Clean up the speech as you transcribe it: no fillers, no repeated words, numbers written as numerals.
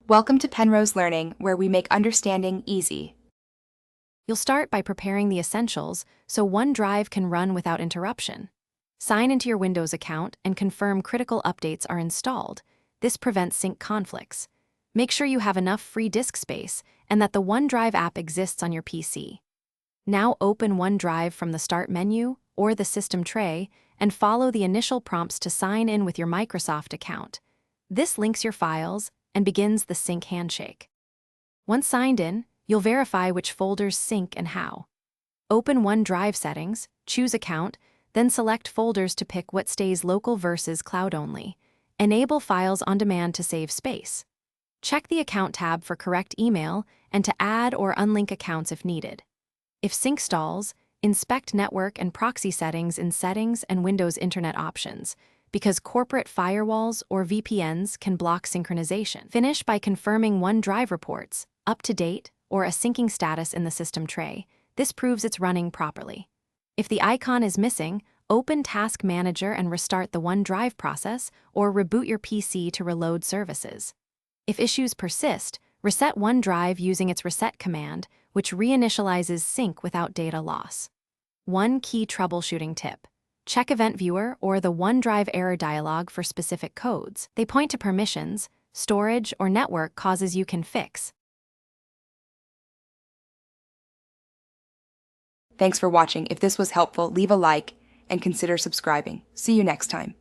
Welcome to Penrose Learning, where we make understanding easy. You'll start by preparing the essentials so OneDrive can run without interruption. Sign into your Windows account and confirm critical updates are installed. This prevents sync conflicts. Make sure you have enough free disk space and that the OneDrive app exists on your PC. Now open OneDrive from the Start menu or the System tray and follow the initial prompts to sign in with your Microsoft account. This links your files and begins the sync handshake. Once signed in, you'll verify which folders sync and how. Open OneDrive settings, choose Account, then select folders to pick what stays local versus cloud only. Enable Files on Demand to save space. Check the Account tab for correct email and to add or unlink accounts if needed. If sync stalls, inspect network and proxy settings in Settings and Windows Internet Options, because corporate firewalls or VPNs can block synchronization. Finish by confirming OneDrive reports, up to date, or a syncing status in the System tray. This proves it's running properly. If the icon is missing, open Task Manager and restart the OneDrive process or reboot your PC to reload services. If issues persist, reset OneDrive using its reset command, which reinitializes sync without data loss. One key troubleshooting tip. Check Event Viewer or the OneDrive error dialog for specific codes. They point to permissions, storage, or network causes you can fix. Thanks for watching. If this was helpful, leave a like and consider subscribing. See you next time.